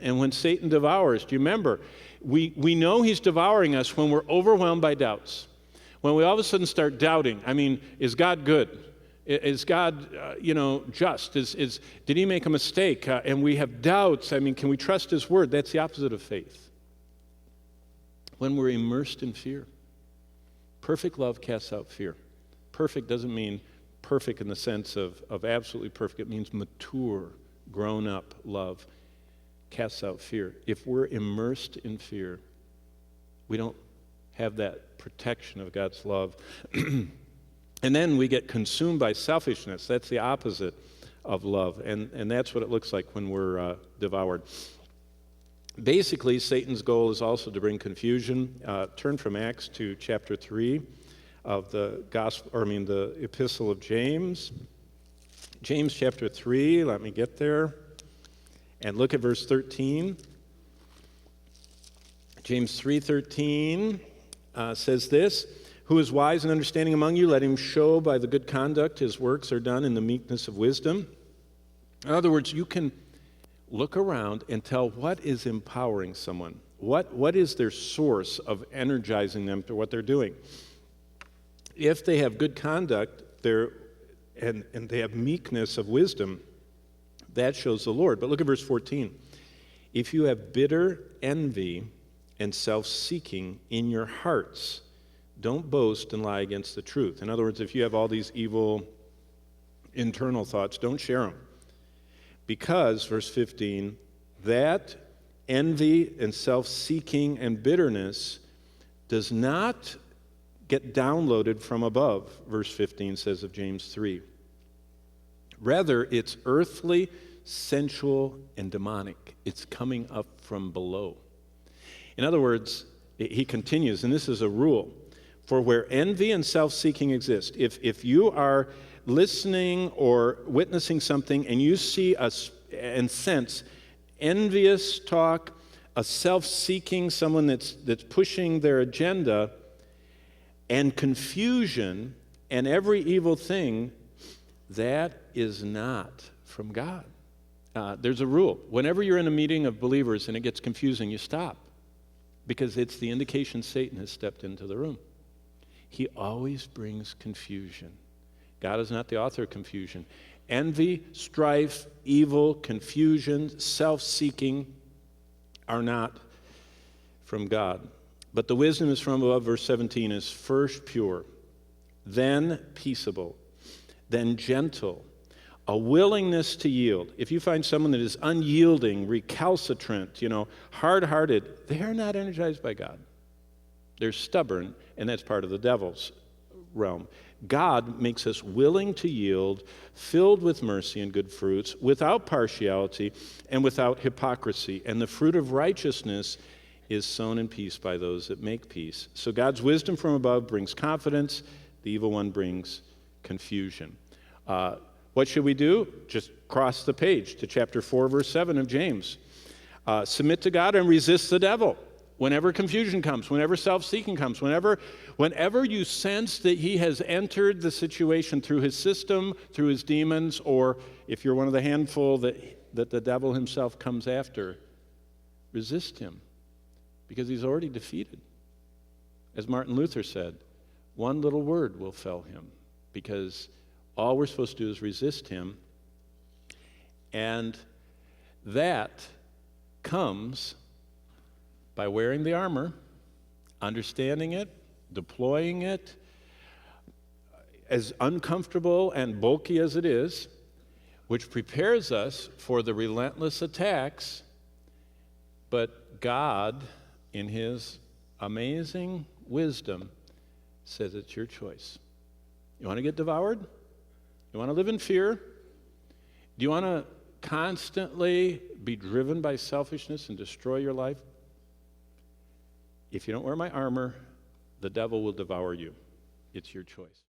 And when Satan devours, do you remember? We know he's devouring us when we're overwhelmed by doubts. When we all of a sudden start doubting, is God good? Is God, just? Did he make a mistake? And we have doubts. Can we trust his word? That's the opposite of faith. When we're immersed in fear. Perfect love casts out fear. Perfect doesn't mean perfect in the sense of absolutely perfect. It means mature, grown-up love casts out fear. If we're immersed in fear, we don't have that protection of God's love. And then we get consumed by selfishness. That's the opposite of love. And that's what it looks like when we're devoured. Basically, Satan's goal is also to bring confusion. Turn from Acts to chapter 3 of the Epistle of James. James chapter 3, let me get there. And look at verse 13. James 3:13 says this, "Who is wise and understanding among you, let him show by the good conduct his works are done in the meekness of wisdom." In other words, you can look around and tell what is empowering someone. What is their source of energizing them to what they're doing? If they have good conduct and they have meekness of wisdom, that shows the Lord. But look at verse 14. "If you have bitter envy and self-seeking in your hearts, don't boast and lie against the truth." In other words, if you have all these evil internal thoughts, don't share them. Because, verse 15, that envy and self-seeking and bitterness does not get downloaded from above, verse 15 says of James 3. Rather, it's earthly, sensual, and demonic. It's coming up from below. In other words, he continues, and this is a rule, for where envy and self-seeking exist, if you are listening or witnessing something and you see and sense envious talk, a self-seeking, someone that's pushing their agenda, and confusion and every evil thing, that is not from God. There's a rule. Whenever you're in a meeting of believers and it gets confusing, you stop. Because it's the indication Satan has stepped into the room. He always brings confusion. God is not the author of confusion. Envy, strife, evil, confusion, self-seeking are not from God. But the wisdom is from above, verse 17, is first pure, then peaceable, then gentle, a willingness to yield. If you find someone that is unyielding, recalcitrant, hard-hearted, they are not energized by God. They're stubborn, and that's part of the devil's realm. God makes us willing to yield, filled with mercy and good fruits, without partiality and without hypocrisy. And the fruit of righteousness is sown in peace by those that make peace. So God's wisdom from above brings confidence. The evil one brings confusion. What should we do? Just cross the page to chapter 4, verse 7 of James. Submit to God and resist the devil. Whenever confusion comes, whenever self-seeking comes, whenever you sense that he has entered the situation through his system, through his demons, or if you're one of the handful that the devil himself comes after, resist him, because he's already defeated. As Martin Luther said, one little word will fell him, because all we're supposed to do is resist him, and that comes by wearing the armor, understanding it, deploying it, as uncomfortable and bulky as it is, which prepares us for the relentless attacks. But God, in his amazing wisdom, says it's your choice. You want to get devoured? You want to live in fear? Do you want to constantly be driven by selfishness and destroy your life? If you don't wear my armor, the devil will devour you. It's your choice.